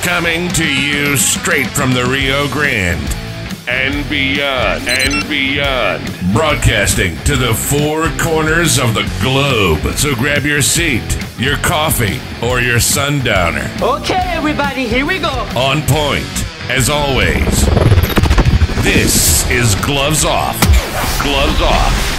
Coming to you straight from the Rio Grande and beyond, broadcasting to the four corners of the globe. So grab your seat, your coffee, or your sundowner. Okay, everybody, here we go. On point, as always. This is Gloves Off. Gloves Off.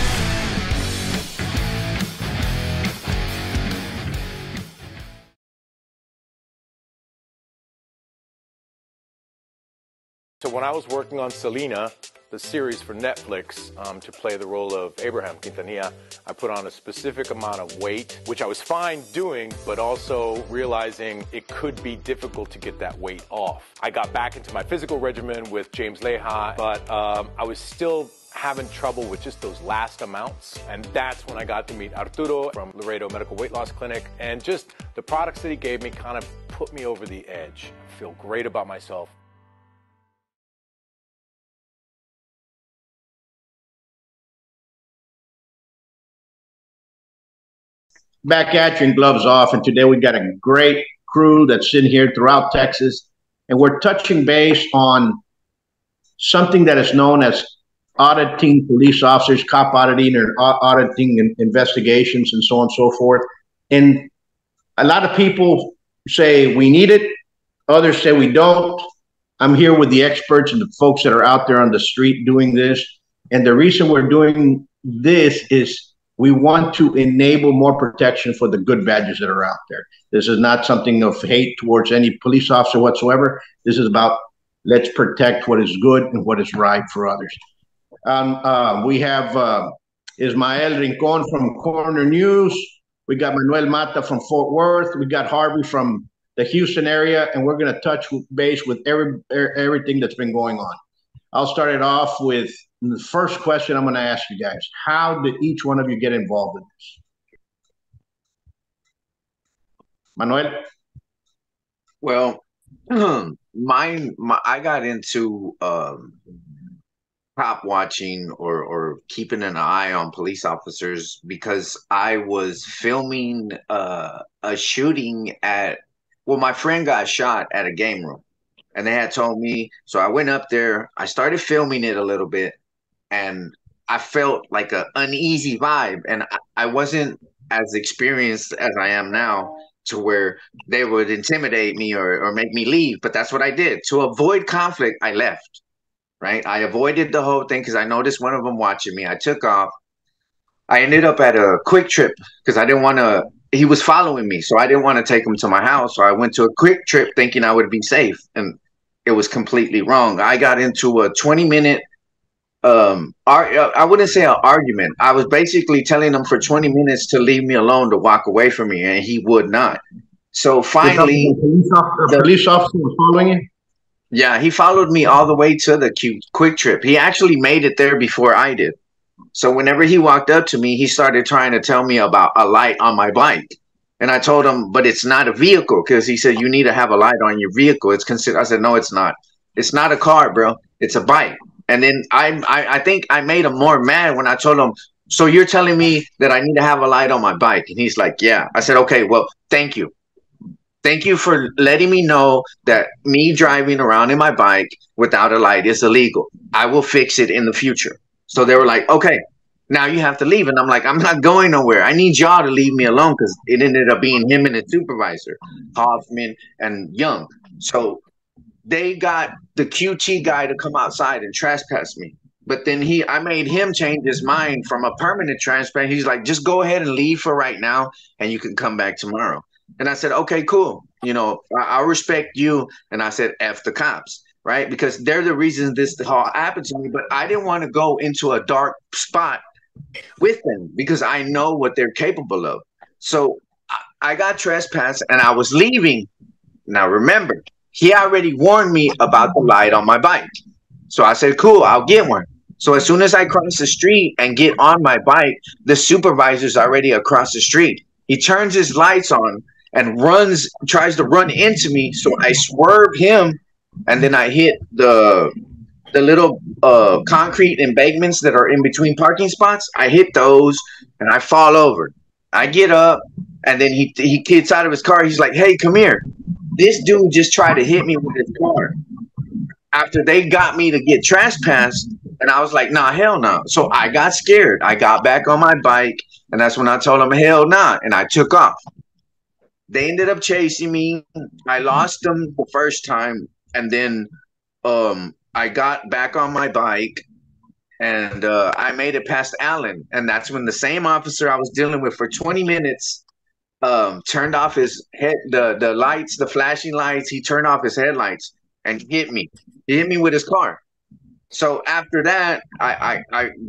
So when I was working on Selena, the series for Netflix, to play the role of Abraham Quintanilla, I put on a specific amount of weight, which I was fine doing, but also realizing it could be difficult to get that weight off. I got back into my physical regimen with James Leja, but I was still having trouble with just those last amounts. And that's when I got to meet Arturo from Laredo Medical Weight Loss Clinic. And just the products that he gave me kind of put me over the edge. I feel great about myself. Back at you and Gloves Off, and today we got a great crew that's in here throughout Texas, and we're touching base on something that is known as auditing police officers, cop auditing, or auditing investigations, and so on and so forth. And a lot of people say we need it, others say we don't. I'm here with the experts and the folks that are out there on the street doing this, and the reason we're doing this is we want to enable more protection for the good badges that are out there. This is not something of hate towards any police officer whatsoever. This is about let's protect what is good and what is right for others. We have Ismael Ricon from Corner News. We got Manuel Mata from Fort Worth. We got Harvey from the Houston area, and we're going to touch base with everything that's been going on. I'll start it off with the first question I'm going to ask you guys. How did each one of you get involved in this? Manuel? Well, I got into cop watching or keeping an eye on police officers because I was filming a shooting my friend got shot at a game room. And they had told me, so I went up there, I started filming it a little bit, and I felt like an uneasy vibe. And I wasn't as experienced as I am now to where they would intimidate me or make me leave. But that's what I did. To avoid conflict, I left, right? I avoided the whole thing because I noticed one of them watching me. I took off. I ended up at a Quick Trip because I didn't want to. He was following me, so I didn't want to take him to my house. So I went to a Quick Trip thinking I would be safe. And it was completely wrong. I got into a 20-minute, I wouldn't say an argument. I was basically telling him for 20 minutes to leave me alone, to walk away from me, and he would not. So finally, the police officer was following you? Yeah, he followed me all the way to the Quick Trip. He actually made it there before I did. So whenever he walked up to me, he started trying to tell me about a light on my bike. And I told him, but it's not a vehicle, because he said, you need to have a light on your vehicle. It's considered. I said, no, it's not. It's not a car, bro. It's a bike. And then I think I made him more mad when I told him, so you're telling me that I need to have a light on my bike? And he's like, yeah. I said, okay, well, thank you. Thank you for letting me know that me driving around in my bike without a light is illegal. I will fix it in the future. So they were like, okay. Now you have to leave. And I'm like, I'm not going nowhere. I need y'all to leave me alone, because it ended up being him and the supervisor, Hoffman and Young. So they got the QT guy to come outside and trespass me. But then I made him change his mind from a permanent trespass. He's like, just go ahead and leave for right now, and you can come back tomorrow. And I said, okay, cool. You know, I respect you. And I said, F the cops. Right? Because they're the reason this all happened to me. But I didn't want to go into a dark spot with them because I know what they're capable of. So I got trespassed and I was leaving. Now remember, he already warned me about the light on my bike. So I said, cool, I'll get one. So as soon as I cross the street and get on my bike, the supervisor's already across the street. He turns his lights on and tries to run into me. So I swerve him, and then I hit the little concrete embankments that are in between parking spots. I hit those and I fall over. I get up, and then he gets out of his car. He's like, hey, come here. This dude just tried to hit me with his car after they got me to get trespassed. And I was like, nah, hell no. So I got scared. I got back on my bike, and that's when I told them, hell nah. And I took off. They ended up chasing me. I lost them the first time, and then I got back on my bike, and I made it past Allen. And that's when the same officer I was dealing with for 20 minutes turned off his head, the lights, the flashing lights. He turned off his headlights and hit me. He hit me with his car. So after that,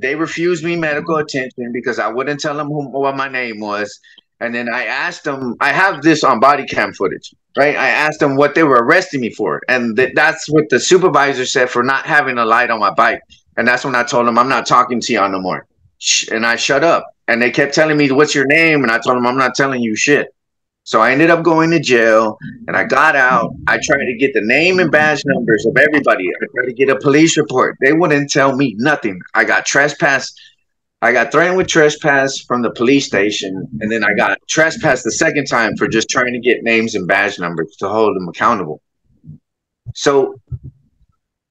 they refused me medical attention because I wouldn't tell them what my name was. And then I asked them, I have this on body cam footage, right? I asked them what they were arresting me for. And that's what the supervisor said, for not having a light on my bike. And that's when I told them, I'm not talking to y'all no more. And I shut up. And they kept telling me, what's your name? And I told them, I'm not telling you shit. So I ended up going to jail, and I got out. I tried to get the name and badge numbers of everybody. I tried to get a police report. They wouldn't tell me nothing. I got trespassed. I got threatened with trespass from the police station, and then I got trespassed the second time for just trying to get names and badge numbers to hold them accountable. So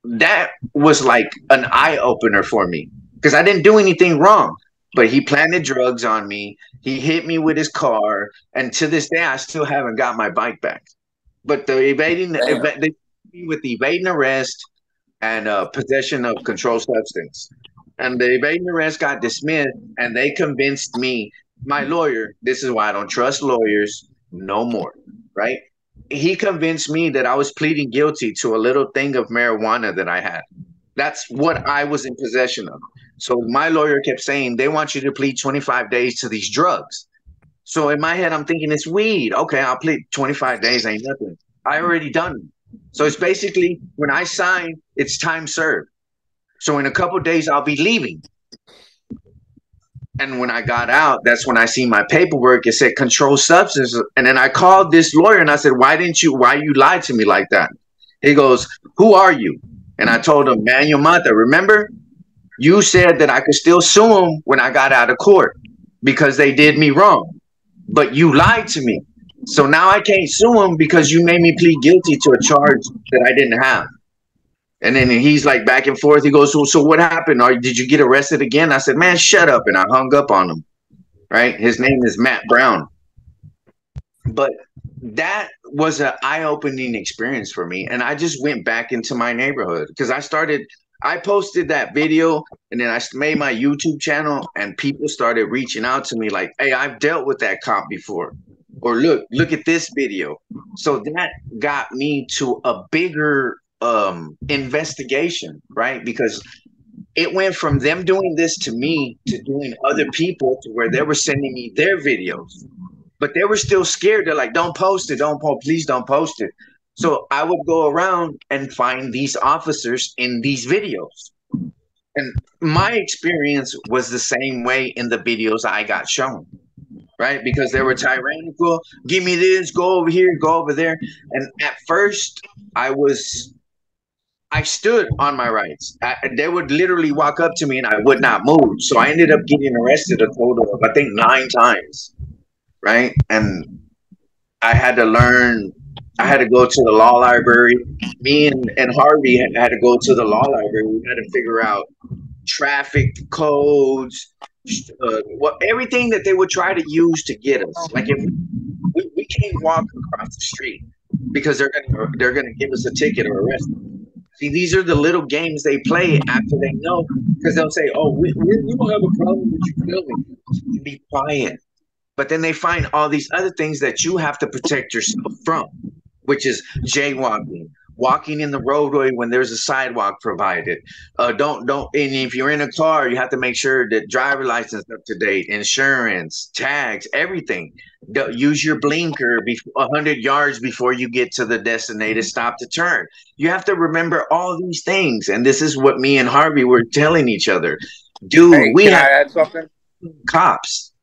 that was like an eye-opener for me because I didn't do anything wrong. But he planted drugs on me. He hit me with his car, and to this day, I still haven't got my bike back. But they with evading arrest and possession of controlled substance, and the evading arrest got dismissed, and they convinced me, my lawyer. This is why I don't trust lawyers no more. Right? He convinced me that I was pleading guilty to a little thing of marijuana that I had. That's what I was in possession of. So my lawyer kept saying, they want you to plead 25 days to these drugs. So in my head, I'm thinking it's weed. Okay, I'll plead 25 days, ain't nothing. I already done it. So it's basically, when I sign, it's time served. So in a couple of days, I'll be leaving. And when I got out, that's when I see my paperwork. It said controlled substance. And then I called this lawyer and I said, why you lied to me like that? He goes, who are you? And I told him, Manuel Mata, remember? You said that I could still sue them when I got out of court because they did me wrong. But you lied to me. So now I can't sue them because you made me plead guilty to a charge that I didn't have. And then he's like back and forth. He goes, so what happened? Or did you get arrested again? I said, man, shut up. And I hung up on him. Right? His name is Matt Brown. But that was an eye-opening experience for me. And I just went back into my neighborhood because I posted that video, and then I made my YouTube channel, and people started reaching out to me like, hey, I've dealt with that cop before. Or look at this video. So that got me to a bigger investigation, right? Because it went from them doing this to me to doing other people to where they were sending me their videos. But they were still scared. They're like, don't post it. Please don't post it. So I would go around and find these officers in these videos. And my experience was the same way in the videos I got shown, right? Because they were tyrannical. Give me this, go over here, go over there. And at first, I stood on my rights. They would literally walk up to me and I would not move. So I ended up getting arrested a total of, I think, 9 times, right? And I had to go to the law library. Me and Harvey had to go to the law library. We had to figure out traffic codes, everything that they would try to use to get us. Like if we can't walk across the street because they're gonna give us a ticket or arrest us. See, these are the little games they play after they know, because they'll say, "Oh, we don't have a problem with you filming. Be quiet." But then they find all these other things that you have to protect yourself from, which is jaywalking, walking in the roadway when there's a sidewalk provided. And if you're in a car, you have to make sure that driver license up to date, insurance, tags, everything. Use your blinker 100 yards before you get to the designated stop to turn. You have to remember all these things. And this is what me and Harvey were telling each other. Dude, hey, we have I add something? Cops.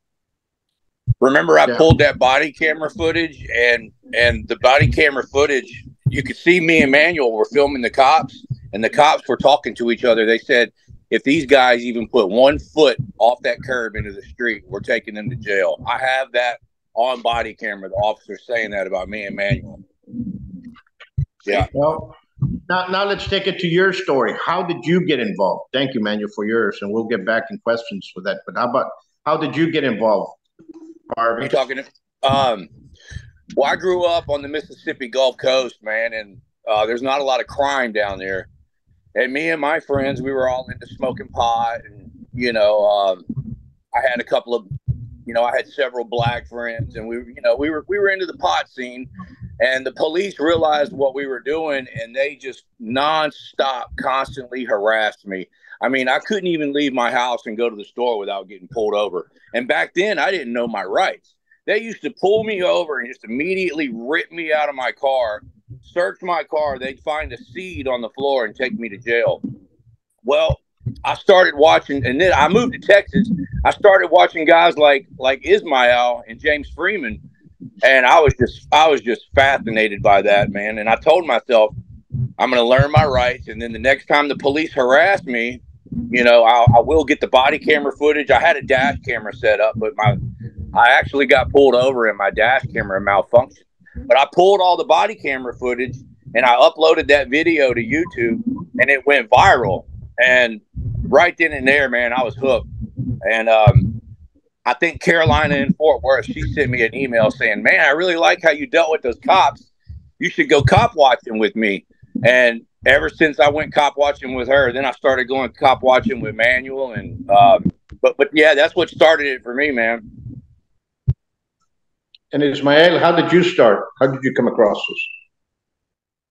Remember, I pulled that body camera footage, and the body camera footage, you could see me and Manuel were filming the cops, and the cops were talking to each other. They said, if these guys even put 1 foot off that curb into the street, we're taking them to jail. I have that on body camera, the officer saying that about me and Manuel. Yeah. Well, now let's take it to your story. How did you get involved? Thank you, Manuel, for yours, and we'll get back in questions for that. But how did you get involved, Harvey? You talking to? Well, I grew up on the Mississippi Gulf Coast, man, and there's not a lot of crime down there. And me and my friends, we were all into smoking pot, and I had a couple of, I had several black friends, and we were into the pot scene. And the police realized what we were doing, and they just nonstop, constantly harassed me. I mean, I couldn't even leave my house and go to the store without getting pulled over. And back then, I didn't know my rights. They used to pull me over and just immediately rip me out of my car, search my car. They'd find a seed on the floor and take me to jail. Well, I started watching, and then I moved to Texas. I started watching guys like Ismael and James Freeman. And I was just fascinated by that, man. And I told myself, I'm going to learn my rights. And then the next time the police harass me, I will get the body camera footage. I had a dash camera set up, but I actually got pulled over and my dash camera malfunctioned. But I pulled all the body camera footage and I uploaded that video to YouTube, and it went viral. And right then and there, man, I was hooked. And I think Carolina in Fort Worth, she sent me an email saying, man, I really like how you dealt with those cops. You should go cop watching with me. And ever since I went cop watching with her, then I started going cop watching with Manuel. And but yeah, that's what started it for me, man. And Ismael, how did you start? How did you come across this?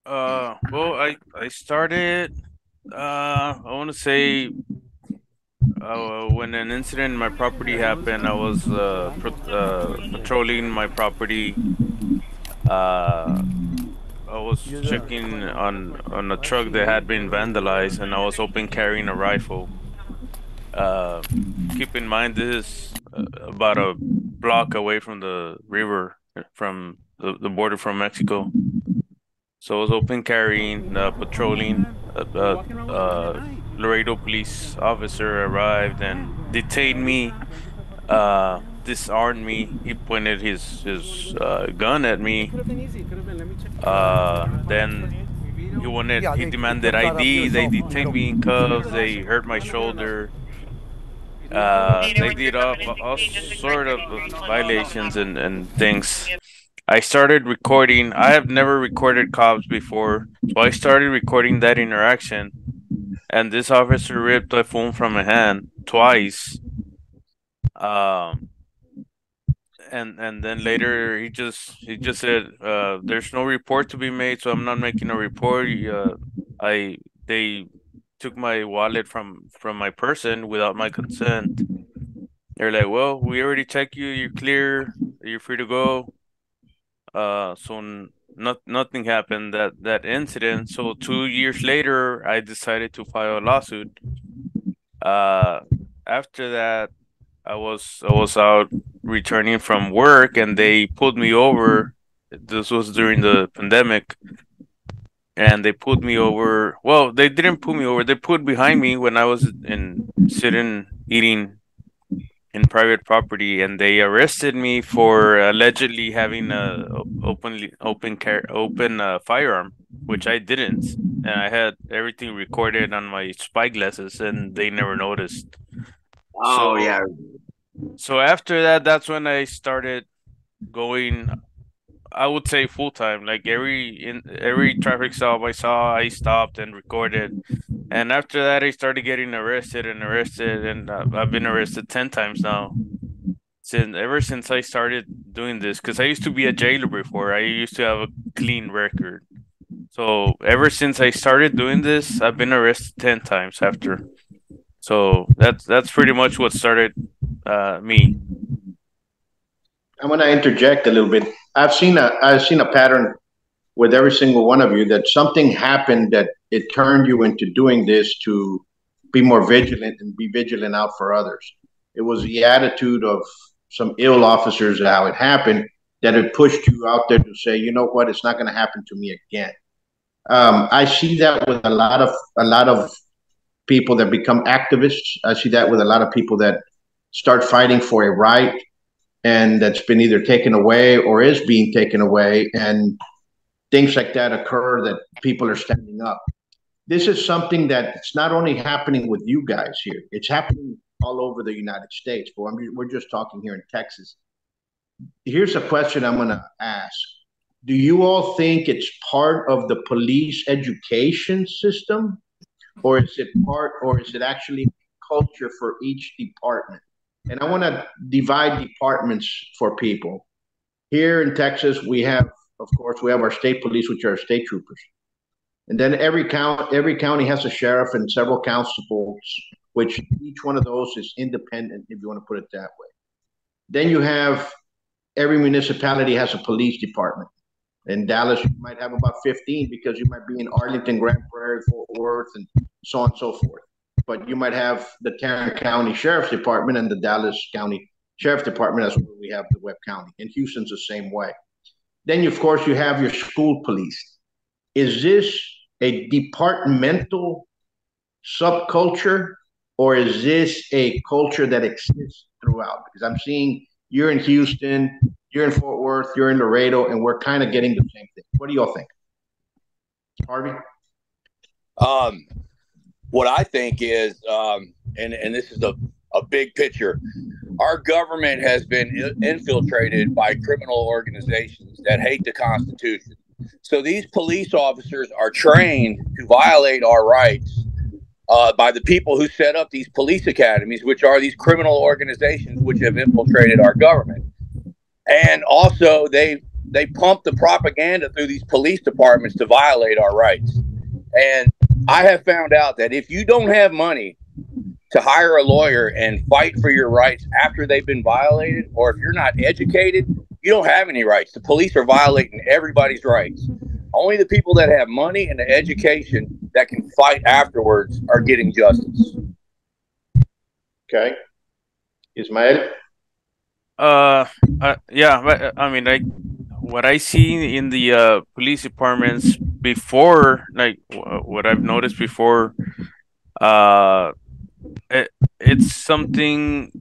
Well, I started, I want to say, when an incident in my property happened. I was patrolling my property. I was checking on a truck that had been vandalized, and I was open carrying a rifle. Keep in mind, this is about a block away from the river, from the border from Mexico. So I was open carrying, patrolling. Laredo police officer arrived and detained me, disarmed me. He pointed his gun at me. Then he demanded ID. They detained me in cuffs. They hurt my shoulder. They did all sort of violations and things. I started recording. I have never recorded cops before, so I started recording that interaction. And this officer ripped the phone from my hand twice. And then later he just said, "There's no report to be made, so I'm not making a report." They took my wallet from my person without my consent. They're like, "Well, we already checked you. You're clear. You're free to go." So nothing happened, that incident. So 2 years later, I decided to file a lawsuit. After that, I was out returning from work, and they pulled me over. This was during the pandemic, and they pulled me over. Well, they didn't pull me over. They pulled behind me when I was sitting eating in private property, and they arrested me for allegedly having a open firearm, which I didn't, and I had everything recorded on my spy glasses, and they never noticed. Oh, yeah. So after that, that's when I started going, I would say, full time. Like every traffic stop I saw, I stopped and recorded. And after that, I started getting arrested, and I've been arrested 10 times now. Ever since I started doing this, because I used to be a jailer before. I used to have a clean record. So ever since I started doing this, I've been arrested 10 times after. So that's pretty much what started me. I'm going to interject a little bit. I've seen a pattern with every single one of you, that something happened that it turned you into doing this to be more vigilant and be vigilant out for others. It was the attitude of some ill officers, how it happened, that it pushed you out there to say, you know what, it's not going to happen to me again. I see that with a lot of people that become activists. I see that with a lot of people that start fighting for a right, and that's been either taken away or is being taken away, and things like that occur, that people are standing up. This is something that it's not only happening with you guys here, it's happening all over the United States. But we're just talking here in Texas. Here's a question I'm going to ask. Do you all think it's part of the police education system, or is it actually culture for each department? And I want to divide departments for people. Here in Texas, of course, we have our state police, which are state troopers. And then every county has a sheriff and several constables, which each one of those is independent, if you want to put it that way. Then you have every municipality has a police department. In Dallas, you might have about 15 because you might be in Arlington, Grand Prairie, Fort Worth, and so on and so forth. But you might have the Tarrant County Sheriff's Department and the Dallas County Sheriff's Department. That's where we have the Webb County. And Houston's the same way. Then, of course, you have your school police. Is this a departmental subculture, or is this a culture that exists throughout? Because I'm seeing you're in Houston, you're in Fort Worth, you're in Laredo, and we're kind of getting the same thing. What do y'all think? Harvey? What I think is, and this is a big picture, our government has been infiltrated by criminal organizations that hate the Constitution. So these police officers are trained to violate our rights by the people who set up these police academies, which are these criminal organizations which have infiltrated our government. And also, they pump the propaganda through these police departments to violate our rights. And I have found out that if you don't have money to hire a lawyer and fight for your rights after they've been violated, or if you're not educated, you don't have any rights. The police are violating everybody's rights. Only the people that have money and the education that can fight afterwards are getting justice. Okay. Ismael? Yeah, but I mean, like what I see in the police departments before, like what I've noticed before, it's something.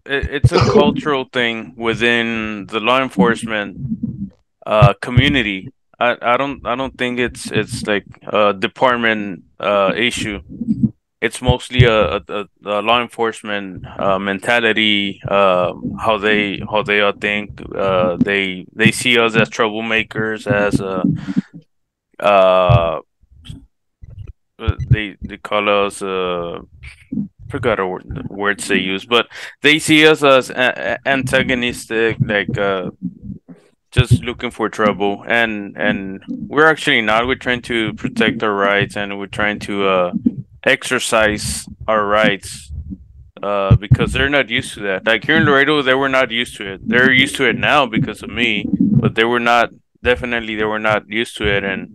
It's a cultural thing within the law enforcement community. I don't think it's like a department issue. It's mostly a law enforcement mentality. How they all think. They see us as troublemakers, as they call us forgot the words they use, but they see us as antagonistic, like just looking for trouble, and we're actually not. We're trying to protect our rights, and we're trying to exercise our rights because they're not used to that. Like here in Laredo, they were not used to it. They're used to it now because of me, but they were not used to it, and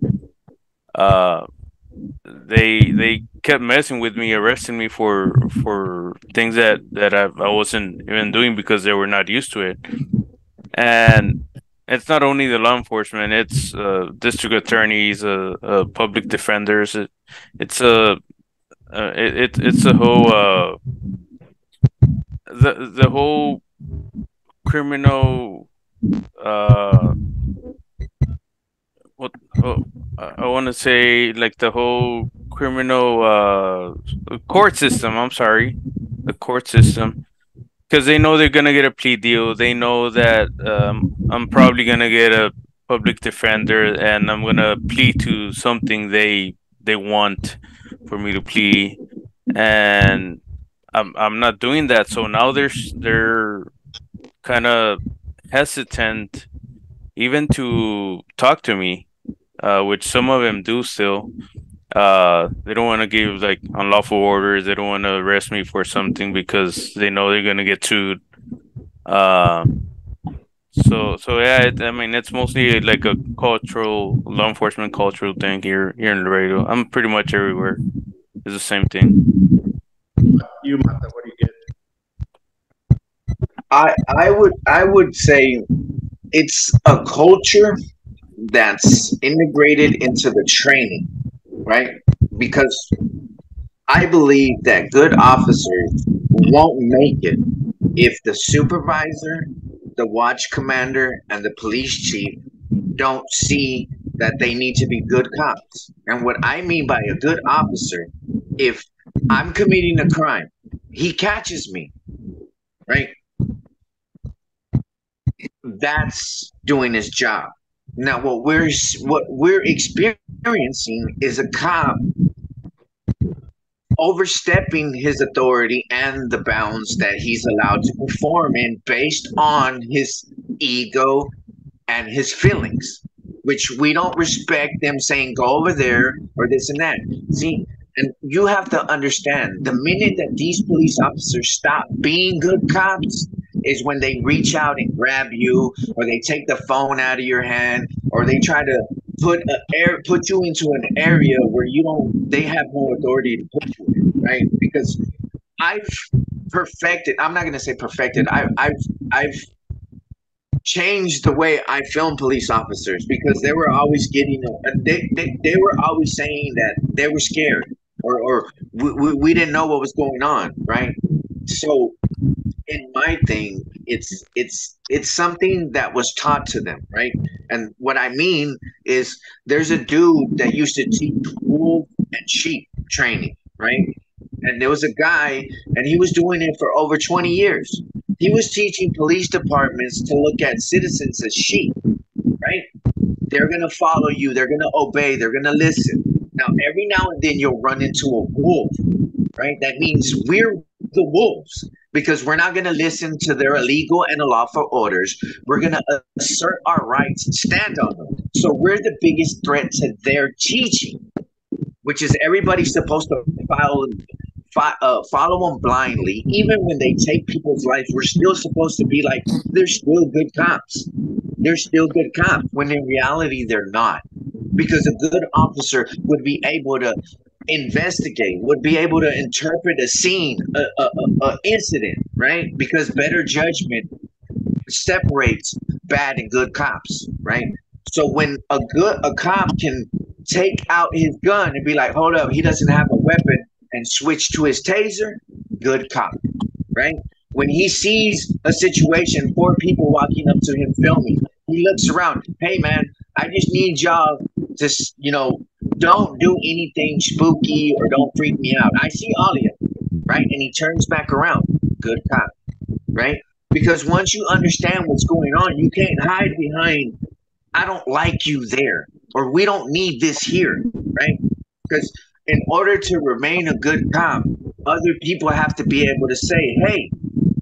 they kept messing with me, arresting me for things that I wasn't even doing because they were not used to it. And it's not only the law enforcement; it's district attorneys, public defenders. It's a whole the whole criminal I want to say, like, the whole criminal court system. I'm sorry, the court system, because they know they're gonna get a plea deal. They know that I'm probably gonna get a public defender, and I'm gonna plead to something they want for me to plead, and I'm not doing that. So now they're kind of hesitant even to talk to me, which some of them do still. They don't want to give like unlawful orders. They don't want to arrest me for something because they know they're gonna get sued. So yeah, I mean, it's mostly like a cultural, law enforcement cultural thing here in Laredo. I'm pretty much everywhere. It's the same thing. You, Mata, what do you get? I would say it's a culture that's integrated into the training, right? Because I believe that good officers won't make it if the supervisor, the watch commander, and the police chief don't see that they need to be good cops. And what I mean by a good officer, if I'm committing a crime, he catches me, right? That's doing his job. Now, what we're experiencing is a cop overstepping his authority and the bounds that he's allowed to perform in based on his ego and his feelings, which we don't respect them saying go over there or this and that. See, and you have to understand, the minute that these police officers stop being good cops is when they reach out and grab you, or they take the phone out of your hand, or they try to put you into an area where they have no authority to put you in, right? Because I've perfected, I'm not going to say perfected, I've changed the way I film police officers, because they were always they were always saying that they were scared, or we didn't know what was going on, right? So in my thing, it's something that was taught to them, right? And what I mean is, there's a dude that used to teach wolf and sheep training, right? And there was a guy, and he was doing it for over 20 years. He was teaching police departments to look at citizens as sheep, right? They're going to follow you. They're going to obey. They're going to listen. Now, every now and then you'll run into a wolf, right? That means we're the wolves, because we're not going to listen to their illegal and unlawful orders. We're going to assert our rights and stand on them. So we're the biggest threat to their teaching, which is everybody's supposed to follow them blindly. Even when they take people's lives, we're still supposed to be like, they're still good cops. They're still good cops, when in reality, they're not. Because a good officer would be able to investigate, would be able to interpret a scene, a incident, right? Because better judgment separates bad and good cops, right? So when a cop can take out his gun and be like, hold up, he doesn't have a weapon, and switch to his taser, good cop, right? When he sees a situation, 4 people walking up to him filming, he looks around, hey man, I just need y'all to, don't do anything spooky or don't freak me out. I see all of you, right? And he turns back around, good cop, right? Because once you understand what's going on, you can't hide behind, I don't like you there, or we don't need this here, right? Because in order to remain a good cop, other people have to be able to say, hey,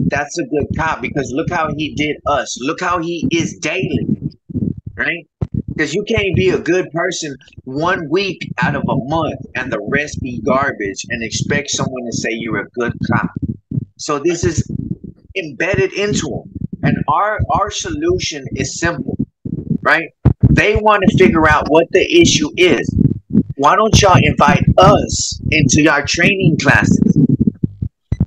that's a good cop, because look how he did us. Look how he is daily, right? Because you can't be a good person 1 week out of a month and the rest be garbage and expect someone to say you're a good cop. So this is embedded into them. And our solution is simple, right? They want to figure out what the issue is. Why don't y'all invite us into our training classes?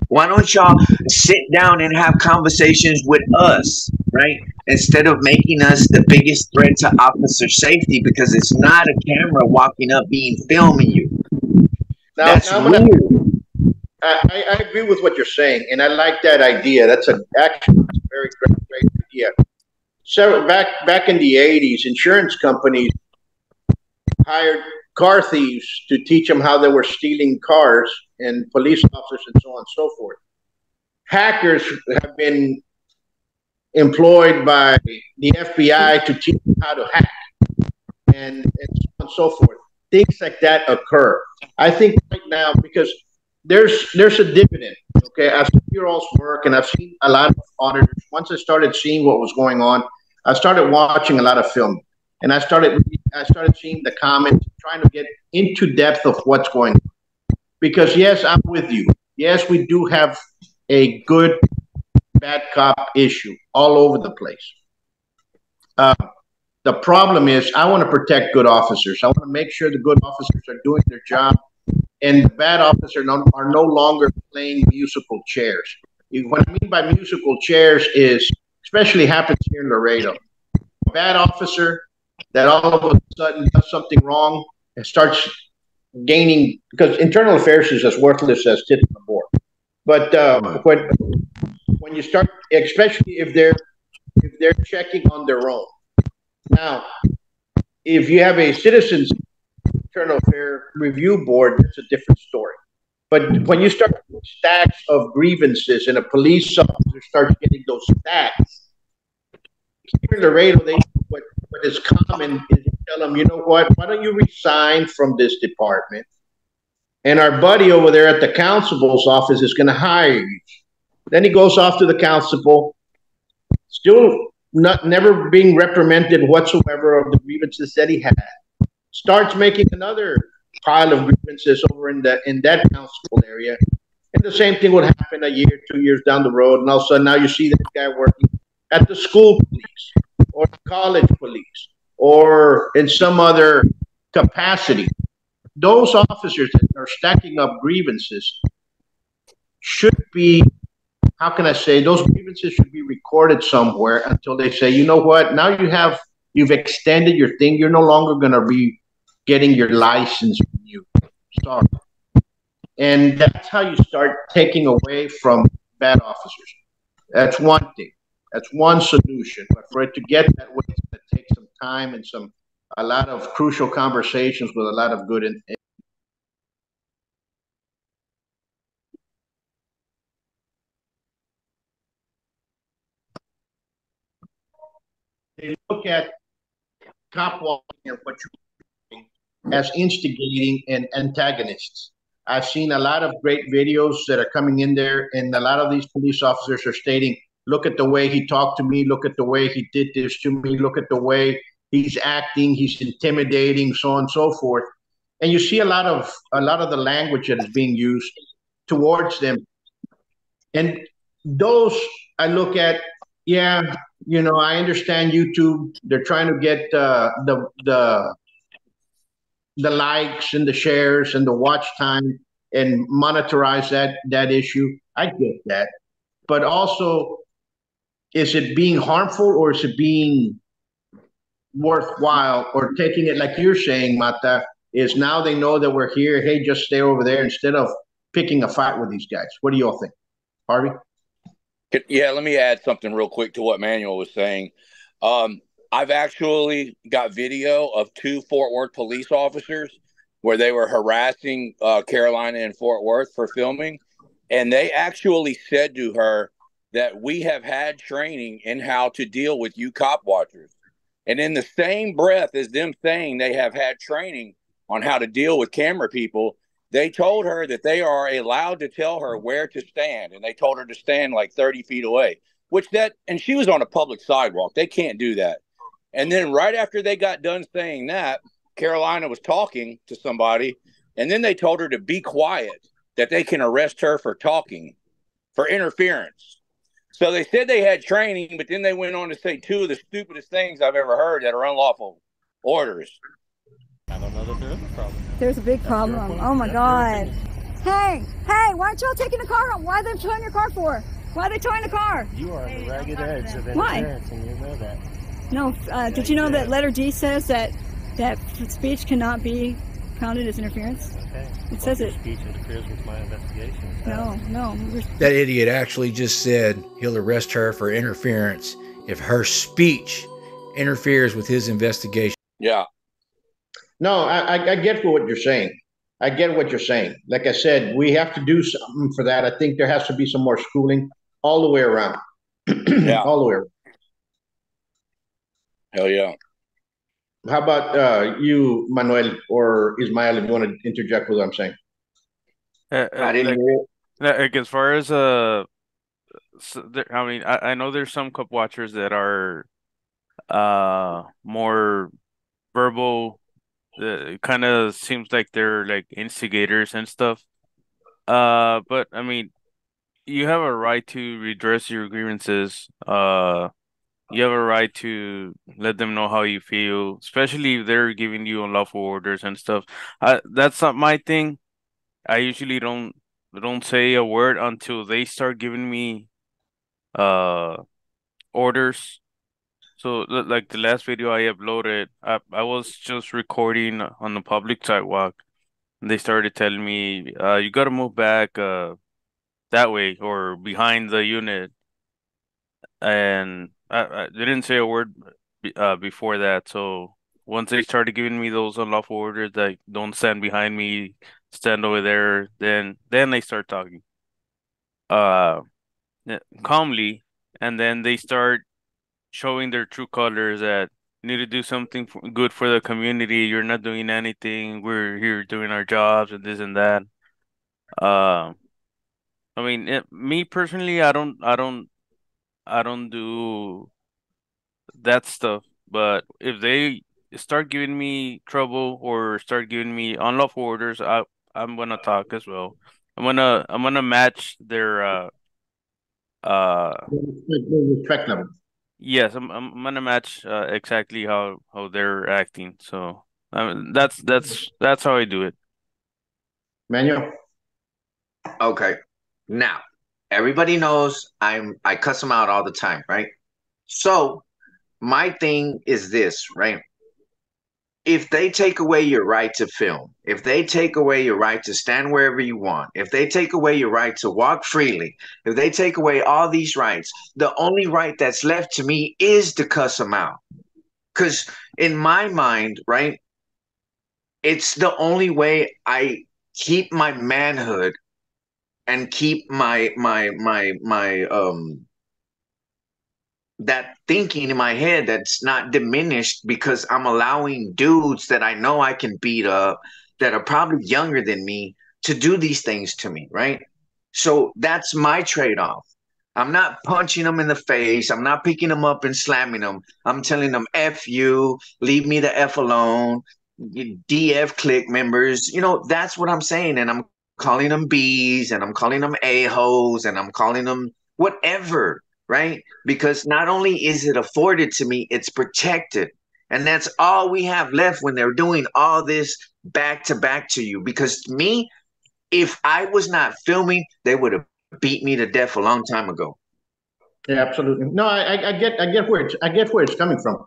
Why don't y'all sit down and have conversations with us, right? Instead of making us the biggest threat to officer safety, because it's not a camera walking up filming you. That's weird. I agree with what you're saying, and I like that idea. That's actually a very great idea. So back in the 80s, insurance companies hired car thieves to teach them how they were stealing cars, and police officers and so on and so forth. Hackers have been employed by the FBI to teach them how to hack, and so on and so forth. Things like that occur. I think right now, because there's a dividend. Okay, I've seen your all's work, and I've seen a lot of auditors. Once I started seeing what was going on, I started watching a lot of film, and I started seeing the comments, trying to get into depth of what's going on. Because yes, I'm with you. Yes, we do have a good bad cop issue all over the place. The problem is, I want to protect good officers. I want to make sure the good officers are doing their job, and the bad officers are no longer playing musical chairs. What I mean by musical chairs is, especially happens here in Laredo, a bad officer that all of a sudden does something wrong and starts gaining, because internal affairs is as worthless as tits on a board. But when you start, especially if they're checking on their own. Now, if you have a citizens internal affair review board, that's a different story. But when you start stacks of grievances and a police officer starts getting those stacks, here in Laredo, what is common is you tell them, you know what, why don't you resign from this department? And our buddy over there at the constable's office is going to hire you. Then he goes off to the constable, still never being reprimanded whatsoever of the grievances that he had. Starts making another pile of grievances over in that constable area. And the same thing would happen a year, 2 years down the road. And all of a sudden now you see that guy working at the school police or the college police or in some other capacity. Those officers that are stacking up grievances should be, how can I say, those grievances should be recorded somewhere until they say, you know what, now you've extended your thing. You're no longer going to be getting your license renewed. Sorry. And that's how you start taking away from bad officers. That's one thing. That's one solution. But for it to get that way, it's going to take some time and a lot of crucial conversations with a lot of good. They look at cop walking and what you're doing as instigating and antagonists. I've seen a lot of great videos that are coming in there, and a lot of these police officers are stating, look at the way he talked to me, look at the way he did this to me, look at the way he's acting, he's intimidating, so on and so forth. And you see a lot of the language that is being used towards them. And those I look at, yeah, I understand YouTube. They're trying to get the likes and the shares and the watch time and monetize that issue. I get that. But also, is it being harmful or is it being worthwhile, or taking it like you're saying, Mata, is now they know that we're here. Hey, just stay over there instead of picking a fight with these guys. What do y'all think? Harvey? Yeah, let me add something real quick to what Manuel was saying. I've actually got video of 2 Fort Worth police officers where they were harassing Carolina and Fort Worth for filming. And they actually said to her that we have had training in how to deal with you cop watchers. And in the same breath as them saying they have had training on how to deal with camera people, they told her that they are allowed to tell her where to stand. And they told her to stand like 30 feet away, and she was on a public sidewalk. They can't do that. And then right after they got done saying that, Carolina was talking to somebody, and then they told her to be quiet, that they can arrest her for talking, for interference. So they said they had training, but then they went on to say 2 of the stupidest things I've ever heard that are unlawful orders. I don't know that there is a problem. There's a big problem. Oh my God. Hey, why aren't y'all taking the car home? Why are they towing your car for? Why are they towing the car? You are the ragged edge of interference, and you know that. No, did you know that letter D says that speech cannot be counted as interference? Okay. It says it. Speech interferes with my investigation. No. That idiot actually just said he'll arrest her for interference if her speech interferes with his investigation. Yeah. No, I get what you're saying. I get what you're saying. Like I said, we have to do something for that. I think there has to be some more schooling all the way around. Yeah. All the way around. Hell yeah. How about you, Manuel or Ismael, if you want to interject with what I'm saying? Like as far as I know there's some cup watchers that are more verbal. It kind of seems like they're like instigators and stuff. But I mean, you have a right to redress your grievances. You have a right to let them know how you feel, especially if they're giving you unlawful orders and stuff. That's not my thing. I usually don't say a word until they start giving me orders. So like the last video I uploaded, I was just recording on the public sidewalk. And they started telling me, you gotta move back that way or behind the unit. And I didn't say a word before that, so once they started giving me those unlawful orders, like don't stand behind me, stand over there, then they start talking uh calmly, and then they start showing their true colors that you need to do something good for the community. You're not doing anything. We're here doing our jobs and this and that. Uh, I mean, me personally, I don't do that stuff. But if they start giving me trouble or start giving me unlawful orders, I'm gonna talk as well. I'm gonna match their uh The respect level. yes, I'm gonna match exactly how they're acting. So that's how I do it. Manuel. Okay. Now, everybody knows I cuss them out all the time, right? So my thing is this, right? If they take away your right to film, if they take away your right to stand wherever you want, if they take away your right to walk freely, if they take away all these rights, the only right that's left to me is to cuss them out. Because in my mind, right, it's the only way I keep my manhood and keep my that thinking in my head that's not diminished because I'm allowing dudes that I know I can beat up that are probably younger than me to do these things to me, right? So that's my trade-off. I'm not punching them in the face. I'm not picking them up and slamming them. I'm telling them, F you, leave me the F alone, DF click members. You know, that's what I'm saying. And I'm calling them Bs and I'm calling them A-holes and I'm calling them whatever, right? Because not only is it afforded to me, it's protected. And that's all we have left when they're doing all this back to back to you. Because to me, if I was not filming, they would have beat me to death a long time ago. Yeah, absolutely. No, I get where it's coming from.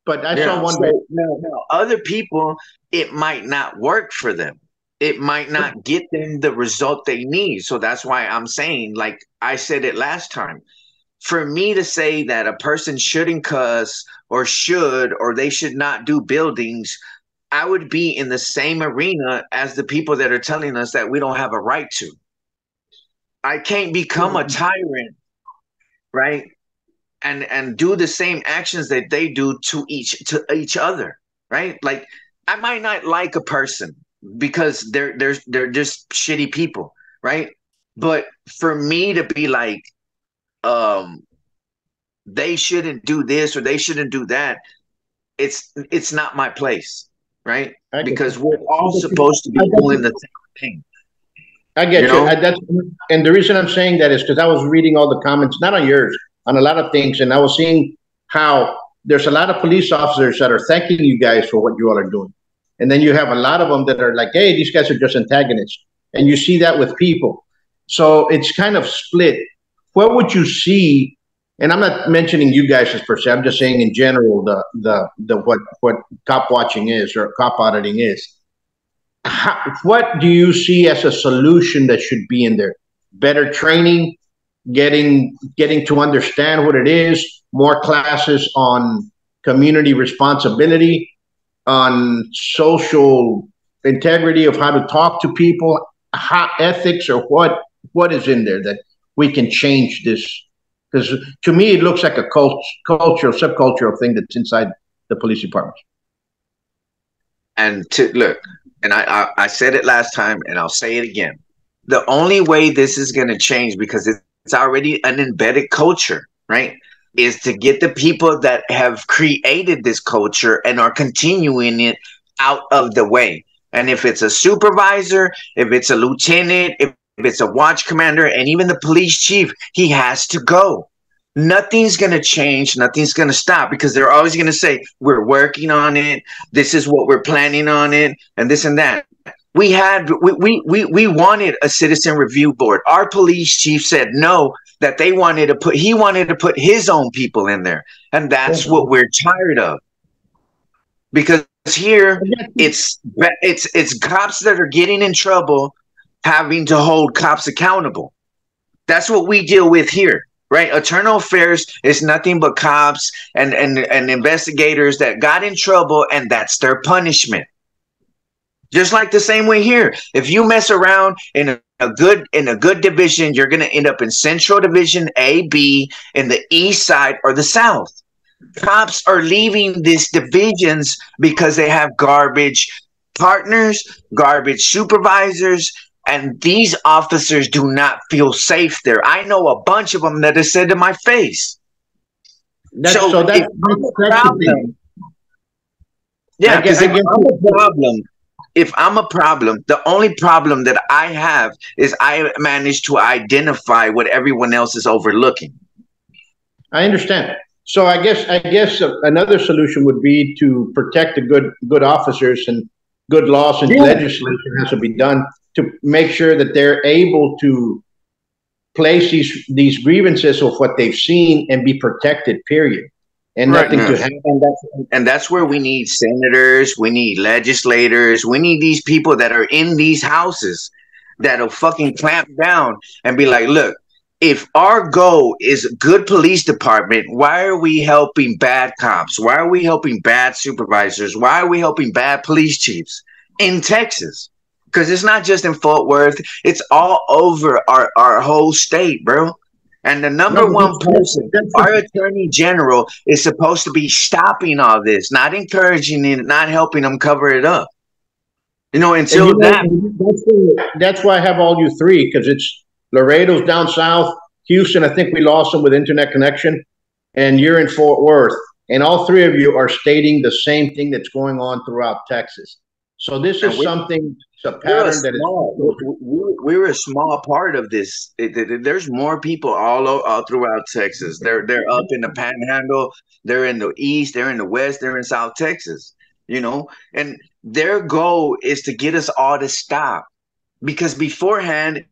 But I saw one. Now, other people, it might not work for them. It might not get them the result they need. So that's why I'm saying, like I said it last time, for me to say that a person shouldn't cuss or they should not do buildings, I would be in the same arena as the people that are telling us that we don't have a right to. I can't become a tyrant, right? And do the same actions that they do to each other, right? Like I might not like a person because they're just shitty people, right? But for me to be like, they shouldn't do this or they shouldn't do that, it's not my place, right? Because we're all supposed to be doing the same thing. I get you. And the reason I'm saying that is because I was reading all the comments, not on yours, on a lot of things, and I was seeing how there's a lot of police officers that are thanking you guys for what you all are doing. And then you have a lot of them that are like, hey, these guys are just antagonists. And you see that with people. So it's kind of split. What would you see? And I'm not mentioning you guys as per se. I'm just saying in general what cop watching is or cop auditing is. What do you see as a solution that should be in there? Better training, getting to understand what it is, more classes on community responsibility, on social integrity of how to talk to people, how ethics, or what is in there that we can change this? Because to me, it looks like a cultural, subcultural thing that's inside the police department. And to look, and I said it last time, and I'll say it again. The only way this is going to change, because it's already an embedded culture, right, is to get the people that have created this culture and are continuing it out of the way. And if it's a supervisor, if it's a lieutenant, if it's a watch commander, and even the police chief, he has to go. Nothing's going to change. Nothing's going to stop, because they're always going to say, we're working on it. This is what we're planning on it, and this and that. We wanted a citizen review board. Our police chief said no, that he wanted to put his own people in there. And that's what we're tired of. Because here it's cops that are getting in trouble having to hold cops accountable. That's what we deal with here, right? Internal affairs is nothing but cops and investigators that got in trouble, and that's their punishment. Just like the same way here. If you mess around in a good division, you're gonna end up in Central Division A, B, in the East Side or the South. Cops are leaving these divisions because they have garbage partners, garbage supervisors, and these officers do not feel safe there. I know a bunch of them that have said to my face. That's So so if I'm a problem, yeah, because if I'm a problem, the only problem that I have is I managed to identify what everyone else is overlooking. I understand. So I guess another solution would be to protect the good officers, and good laws and legislation has to be done to make sure that they're able to place these grievances of what they've seen and be protected. Period. And nothing to happen. And that's where we need senators, we need legislators, we need these people that are in these houses that'll fucking clamp down and be like, look, if our goal is a good police department, why are we helping bad cops? Why are we helping bad supervisors? Why are we helping bad police chiefs in Texas? Because it's not just in Fort Worth. It's all over our whole state, bro. And the number one person, our attorney general, is supposed to be stopping all this, not encouraging it, not helping them cover it up. You know, until that's why I have all you three, because it's Laredo's down south, Houston, I think we lost them with internet connection, and you're in Fort Worth. And all three of you are stating the same thing that's going on throughout Texas. So this is something, it's a pattern that is. We're a small part of this. There's more people all throughout Texas. They're up in the Panhandle. They're in the East. They're in the West. They're in South Texas. You know, and their goal is to get us all to stop, because beforehand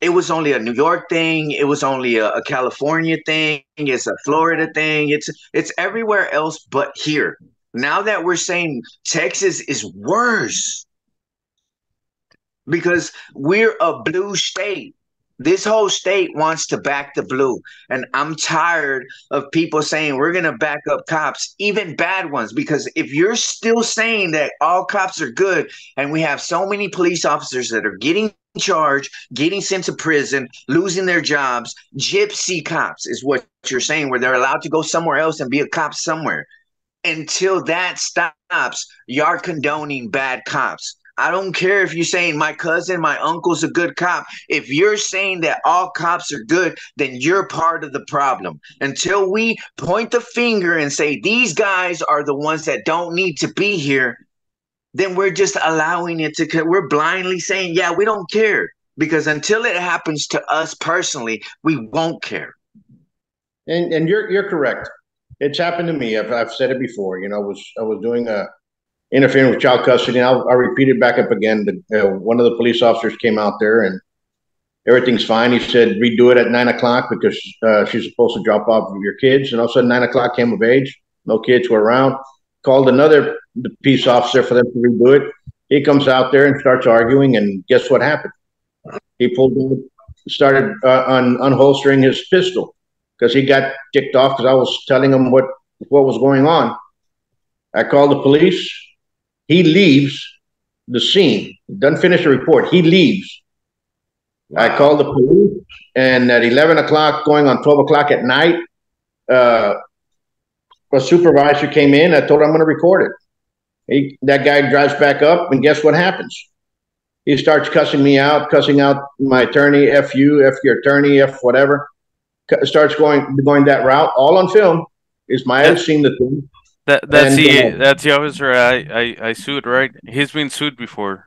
it was only a New York thing. It was only a California thing. It's a Florida thing. It's everywhere else but here. Now that we're saying Texas is worse because we're a blue state. This whole state wants to back the blue. And I'm tired of people saying we're going to back up cops, even bad ones, because if you're still saying that all cops are good and we have so many police officers that are getting charged, getting sent to prison, losing their jobs, gypsy cops is what you're saying, where they're allowed to go somewhere else and be a cop somewhere. Until that stops, you're condoning bad cops. I don't care if you're saying my cousin, my uncle's a good cop. If you're saying that all cops are good, then you're part of the problem. Until we point the finger and say these guys are the ones that don't need to be here, then we're just allowing it to, we're blindly saying, yeah, we don't care. Because until it happens to us personally, we won't care. And you're correct. It's happened to me. I've said it before. You know, I was doing interfering with child custody, and I'll repeat it back up again. One of the police officers came out there, and everything's fine. He said, redo it at 9 o'clock because she's supposed to drop off your kids. And all of a sudden, 9 o'clock came of age. No kids were around. Called another peace officer for them to redo it. He comes out there and starts arguing, and guess what happened? He started unholstering his pistol because he got ticked off because I was telling him what was going on. I called the police. He leaves the scene. Doesn't finish the report. He leaves. Wow. I called the police, and at 11 o'clock, going on 12 o'clock at night, a supervisor came in. I told him I'm going to record it. That guy drives back up, and guess what happens? He starts cussing me out, cussing out my attorney, F you, F your attorney, F whatever. Starts going that route, all on film. Ismael's seen the thing. That's the officer I sued, right? He's been sued before.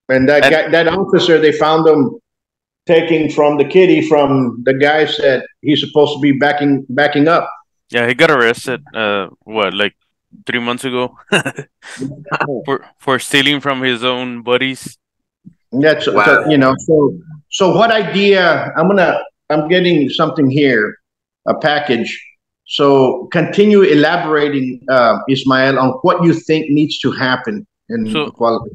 And that officer, they found him taking from the kitty from the guys that he's supposed to be backing up. Yeah, he got arrested. Like 3 months ago, for stealing from his own buddies. That's wow. So what idea? I'm getting something here, a package. So continue elaborating, Ismael, on what you think needs to happen in equality.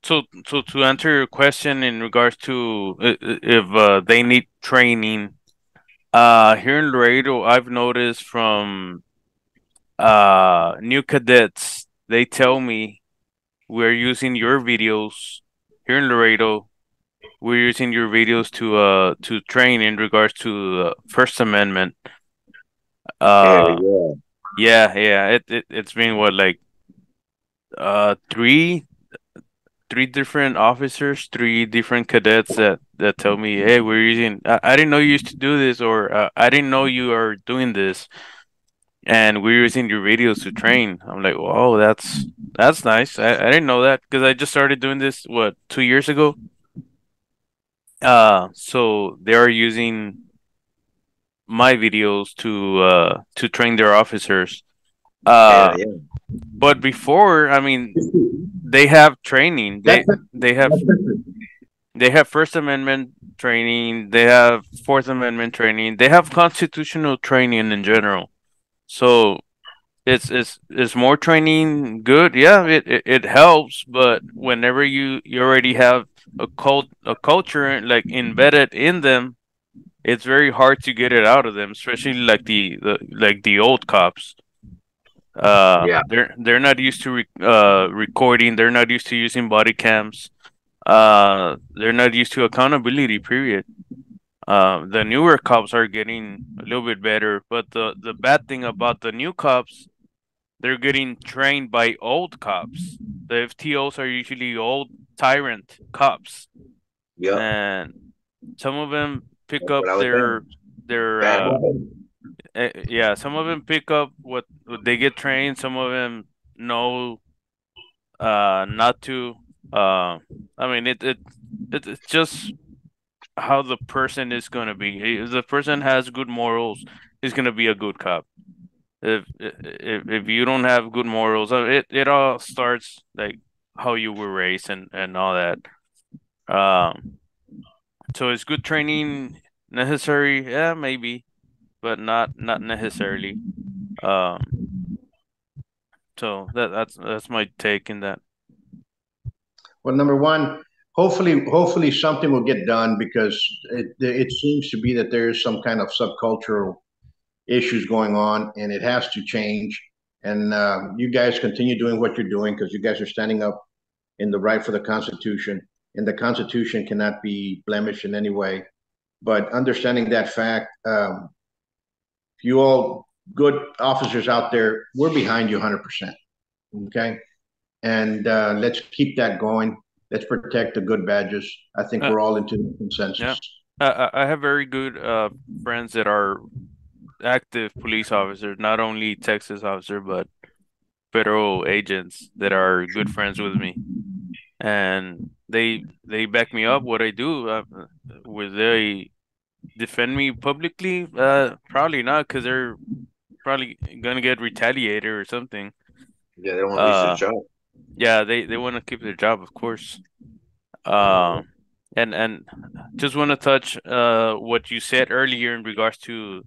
So to answer your question in regards to if they need training, Here in Laredo, I've noticed from new cadets, they tell me we're using your videos here in Laredo. We're using your videos to train in regards to First Amendment. Hell Yeah, yeah. It's been what, like three different officers, three different cadets that tell me, hey, we're using. I didn't know you used to do this, or I didn't know you are doing this, and we're using your videos to train. I'm like, whoa, that's nice. I didn't know that because I just started doing this, what, 2 years ago. So they are using my videos to train their officers. yeah. But before, I mean, they have training. They have First Amendment training. They have Fourth Amendment training. They have constitutional training in general. So it's more training good. Yeah, it helps. But whenever you already have a culture like embedded in them, it's very hard to get it out of them. Especially like the old cops. They're not used to recording. They're not used to using body cams. They're not used to accountability, period. The newer cops are getting a little bit better, but the bad thing about the new cops, they're getting trained by old cops. The FTOs are usually old tyrant cops. Yep. And some of them pick That's up what I was saying. their yeah, some of them pick up what they get trained, some of them know not to. I mean, it's just how the person is going to be. If the person has good morals, he's going to be a good cop. If you don't have good morals, it all starts like how you were raised and all that. So is good training necessary? Yeah, maybe, but not necessarily. Um, so that's my take in that. Well, number one, hopefully something will get done because it seems to be that there is some kind of subcultural issues going on, and it has to change. And you guys continue doing what you're doing because you guys are standing up in the right for the Constitution, and the Constitution cannot be blemished in any way. But understanding that fact, you all good officers out there, we're behind you 100%. Okay, and let's keep that going. Let's protect the good badges. I think we're all into the consensus. Yeah, I have very good friends that are active police officers, not only Texas officer, but federal agents that are good friends with me, and they back me up what I do. Will they defend me publicly? Probably not, because they're probably gonna get retaliated or something. Yeah, they don't want to lose their job. Yeah, they want to keep their job, of course. And just want to touch what you said earlier in regards to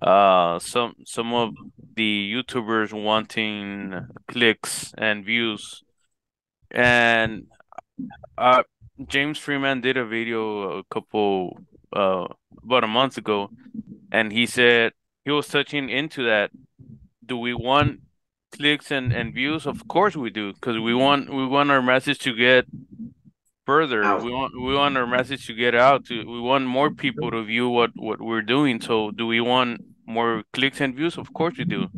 some of the YouTubers wanting clicks and views, and James Freeman did a video about a month ago, and he said he was touching into that. Do we want clicks and views? Of course we do, because we want our message to get further. Out. We want our message to get out. We want more people to view what we're doing. So do we want more clicks and views? Of course we do.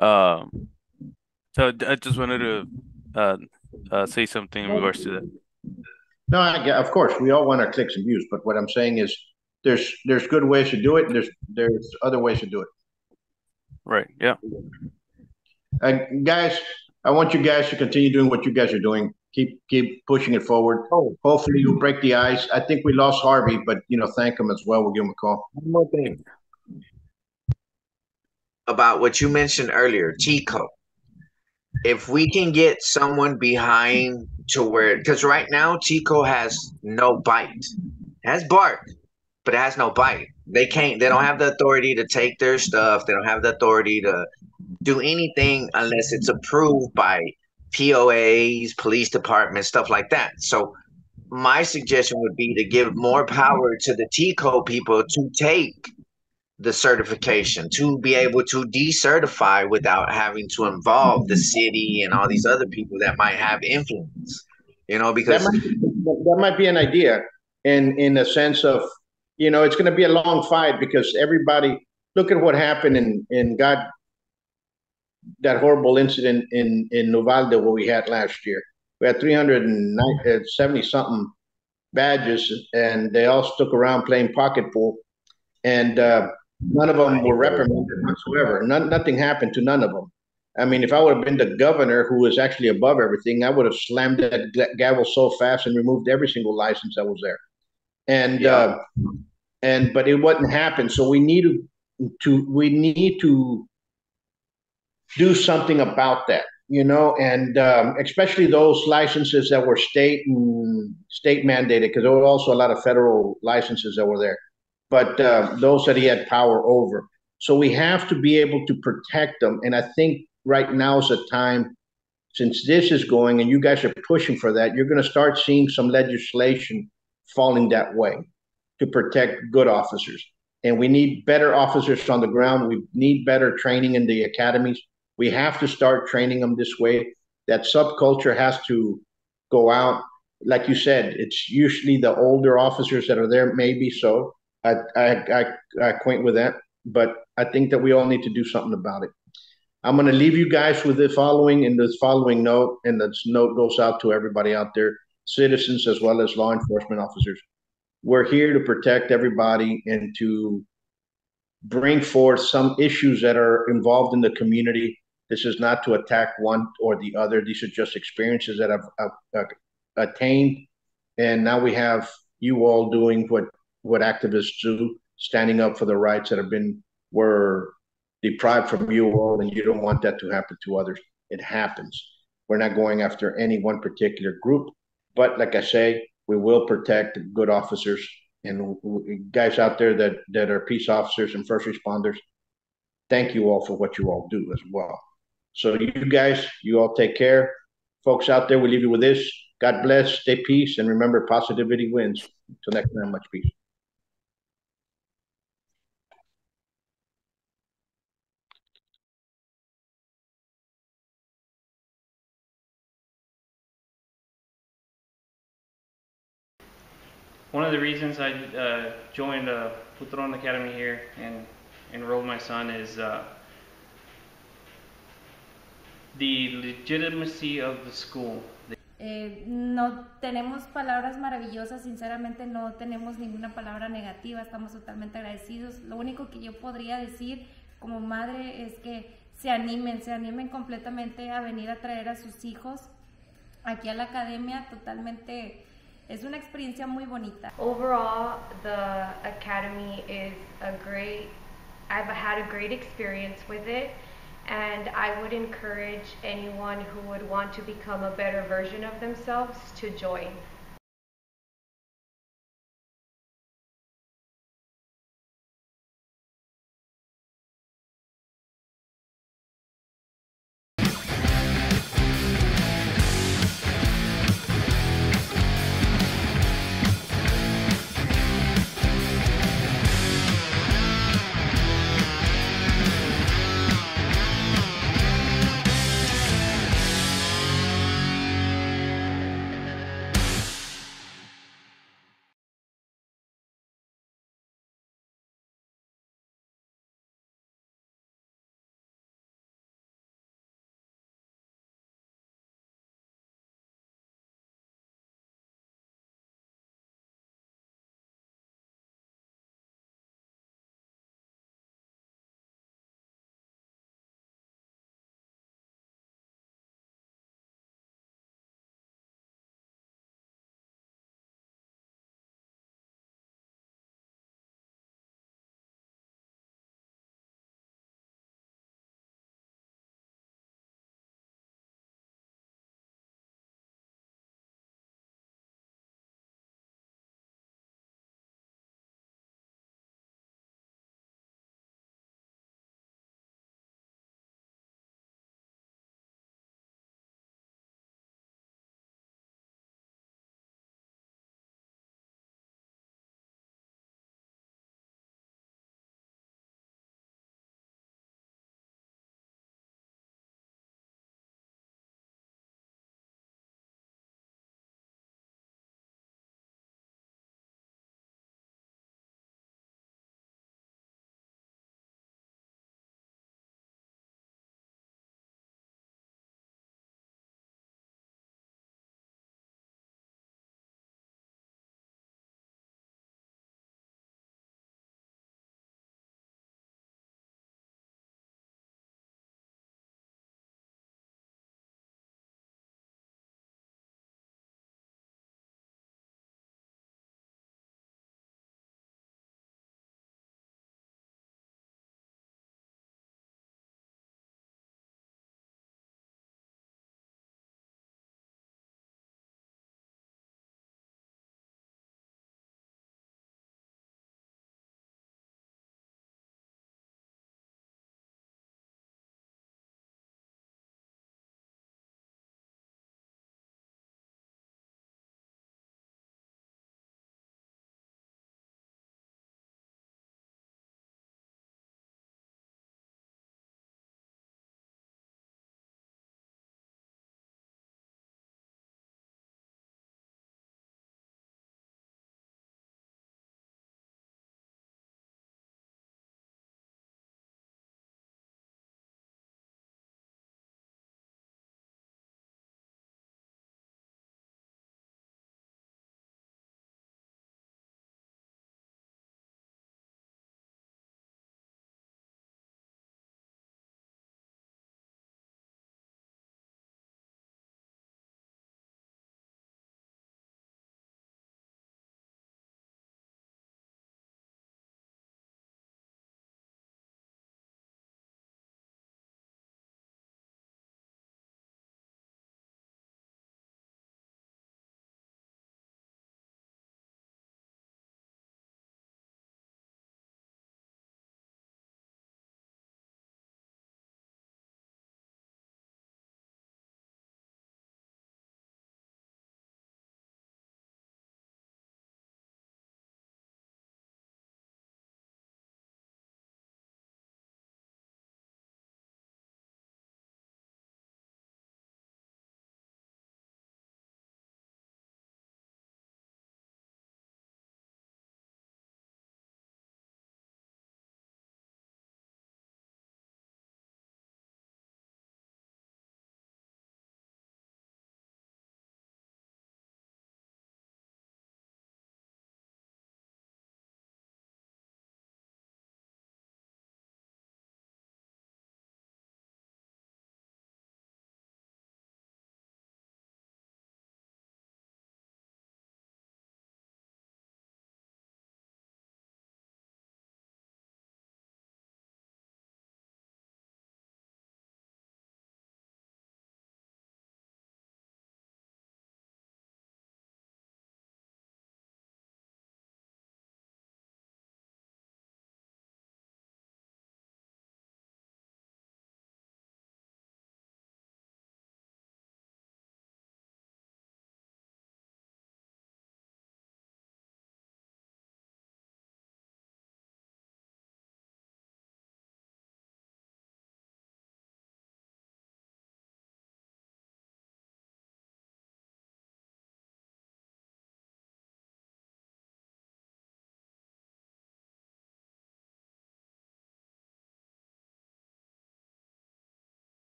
So I just wanted to say something in regards to that. No, of course we all want our clicks and views, but what I'm saying is there's good ways to do it, and there's other ways to do it. Right. Yeah. Guys, I want you guys to continue doing what you guys are doing. Keep pushing it forward. Hopefully you'll break the ice. I think we lost Harvey, but thank him as well. We'll give him a call. One more thing about what you mentioned earlier, Chico. If we can get someone behind to where, because right now Chico has no bite, it has bark, but it has no bite. They don't have the authority to take their stuff. They don't have the authority to do anything unless it's approved by POAs, police departments, stuff like that. So my suggestion would be to give more power to the T code people to take the certification, to be able to decertify without having to involve the city and all these other people that might have influence. You know, because that might be an idea in a sense of, it's going to be a long fight because everybody, look at what happened in God, that horrible incident in Uvalde what we had last year. We had 370 something badges, and they all stuck around playing pocket pool, and none of them were reprimanded whatsoever. Nothing happened to none of them. I mean, if I would have been the governor who was actually above everything, I would have slammed that gavel so fast and removed every single license that was there. And but it wouldn't happen. So we need to do something about that, and especially those licenses that were state mandated, because there were also a lot of federal licenses that were there, but those that he had power over. So we have to be able to protect them. And I think right now is a time, since this is going and you guys are pushing for that, you're going to start seeing some legislation falling that way to protect good officers. And we need better officers on the ground. We need better training in the academies. We have to start training them this way. That subculture has to go out. Like you said, it's usually the older officers that are there, maybe so. I acquaint with that, but I think that we all need to do something about it. I'm going to leave you guys with the following note, and this note goes out to everybody out there, citizens as well as law enforcement officers. We're here to protect everybody and to bring forth some issues that are involved in the community. This is not to attack one or the other. These are just experiences that I've attained. And now we have you all doing what activists do, standing up for the rights that were deprived from you all, and you don't want that to happen to others. It happens. We're not going after any one particular group, but like I say, we will protect good officers and guys out there that are peace officers and first responders. Thank you all for what you all do as well. So you guys, you all take care. Folks out there, we leave you with this. God bless, stay peace, and remember, positivity wins. Until next time, much peace. One of the reasons I joined Putron Academy here and enrolled my son is the legitimacy of the school. No tenemos palabras maravillosas, sinceramente no tenemos ninguna palabra negativa, estamos totalmente agradecidos. Lo único que yo podría decir como madre es que se animen completamente a venir a traer a sus hijos aquí a la academia. Totalmente es una experiencia muy bonita. Overall, the academy is I've had a great experience with it, and I would encourage anyone who would want to become a better version of themselves to join.